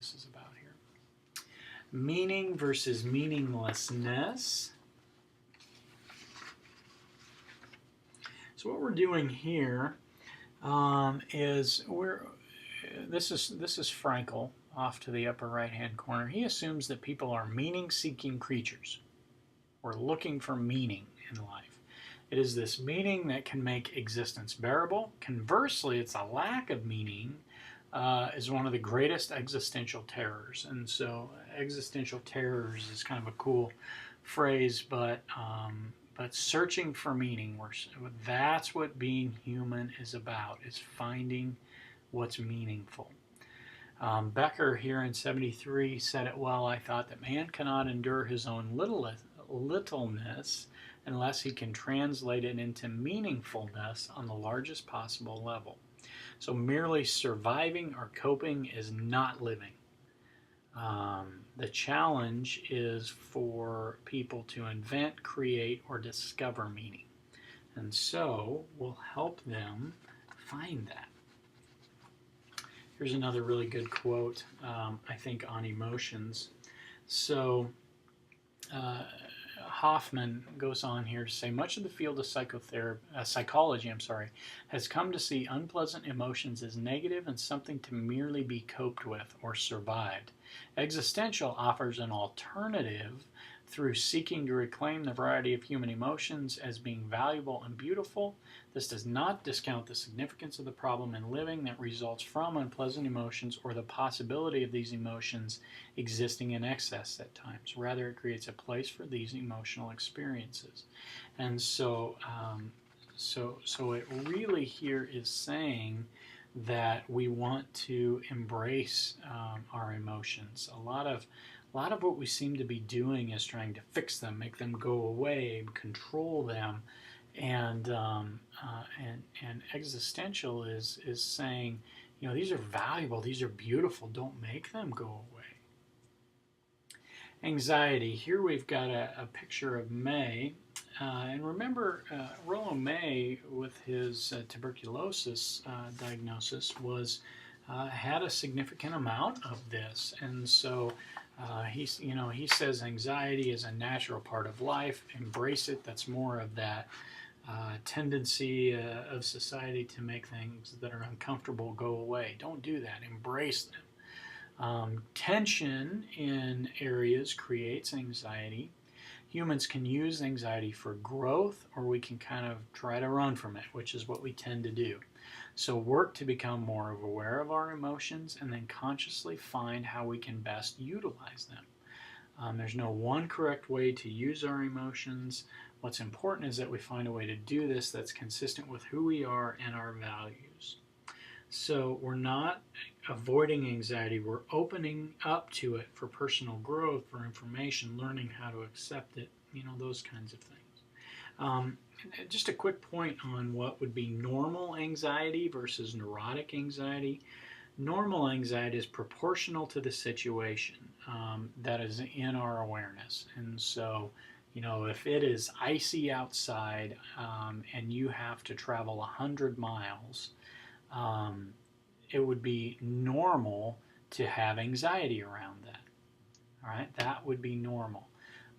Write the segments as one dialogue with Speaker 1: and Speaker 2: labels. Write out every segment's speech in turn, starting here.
Speaker 1: this is about here. Meaning versus meaninglessness. So what we're doing here is this is Frankel off to the upper right hand corner. He assumes that people are meaning-seeking creatures. We're looking for meaning in life. It is this meaning that can make existence bearable. Conversely, it's a lack of meaning is one of the greatest existential terrors. And so existential terrors is kind of a cool phrase, but searching for meaning, that's what being human is about, is finding what's meaningful. Becker here in 73 said it well, I thought, that man cannot endure his own littleness unless he can translate it into meaningfulness on the largest possible level. So merely surviving or coping is not living. The challenge is for people to invent, create, or discover meaning. And so we'll help them find that. Here's another really good quote, I think, on emotions. So Hoffman goes on here to say, much of the field of psychology has come to see unpleasant emotions as negative and something to merely be coped with or survived. Existential offers an alternative through seeking to reclaim the variety of human emotions as being valuable and beautiful. This does not discount the significance of the problem in living that results from unpleasant emotions or the possibility of these emotions existing in excess at times. Rather, it creates a place for these emotional experiences. And so it really here is saying that we want to embrace our emotions. A lot of what we seem to be doing is trying to fix them, make them go away, control them, and existential is saying, these are valuable, these are beautiful. Don't make them go away. Anxiety. Here we've got a picture of May, and remember, Rollo May, with his tuberculosis diagnosis, had a significant amount of this, and so. He says anxiety is a natural part of life. Embrace it. That's more of that tendency of society to make things that are uncomfortable go away. Don't do that. Embrace them. Tension in areas creates anxiety. Humans can use anxiety for growth, or we can kind of try to run from it, which is what we tend to do. So work to become more aware of our emotions and then consciously find how we can best utilize them. There's no one correct way to use our emotions. What's important is that we find a way to do this that's consistent with who we are and our values. So we're not avoiding anxiety, we're opening up to it for personal growth, for information, learning how to accept it, those kinds of things. Just a quick point on what would be normal anxiety versus neurotic anxiety. Normal anxiety is proportional to the situation that is in our awareness. And so, if it is icy outside and you have to travel 100 miles, it would be normal to have anxiety around that. All right, that would be normal.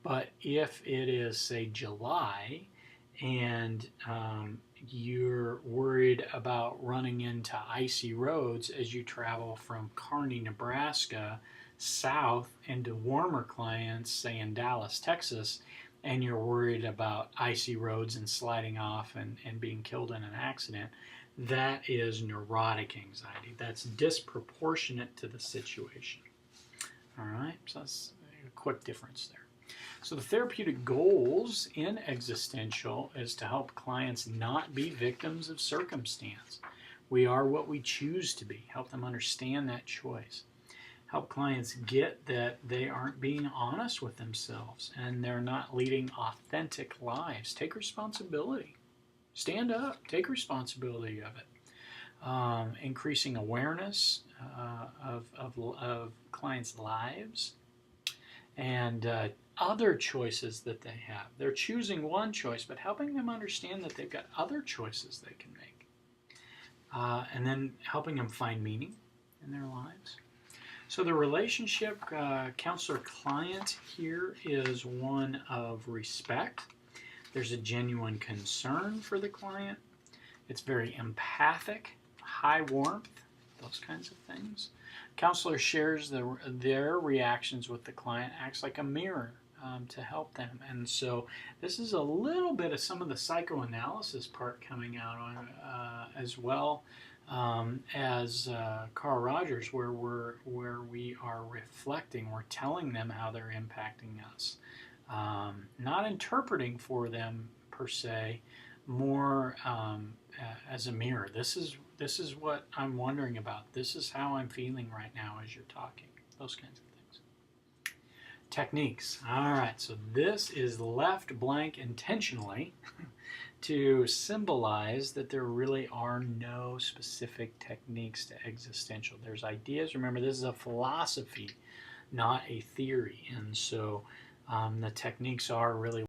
Speaker 1: But if it is, say, July, and you're worried about running into icy roads as you travel from Kearney, Nebraska, south into warmer climates, say in Dallas, Texas, and you're worried about icy roads and sliding off and being killed in an accident, that is neurotic anxiety. That's disproportionate to the situation. All right, so that's a quick difference there. So the therapeutic goals in existential is to help clients not be victims of circumstance. We are what we choose to be. Help them understand that choice. Help clients get that they aren't being honest with themselves and they're not leading authentic lives. Take responsibility. Stand up. Take responsibility of it. Increasing awareness of clients' lives and other choices that they have. They're choosing one choice, but helping them understand that they've got other choices they can make. And then helping them find meaning in their lives. So the relationship counselor-client here is one of respect. There's a genuine concern for the client. It's very empathic, high warmth, those kinds of things. Counselor shares their reactions with the client, acts like a mirror to help them. And so this is a little bit of some of the psychoanalysis part coming out on as well as Carl Rogers, where we are reflecting, we're telling them how they're impacting us, not interpreting for them per se, more as a mirror. This is what I'm wondering about. This is how I'm feeling right now as you're talking. Those kinds of things. Techniques. All right, so this is left blank intentionally to symbolize that there really are no specific techniques to existential. There's ideas. Remember, this is a philosophy, not a theory. And so the techniques are really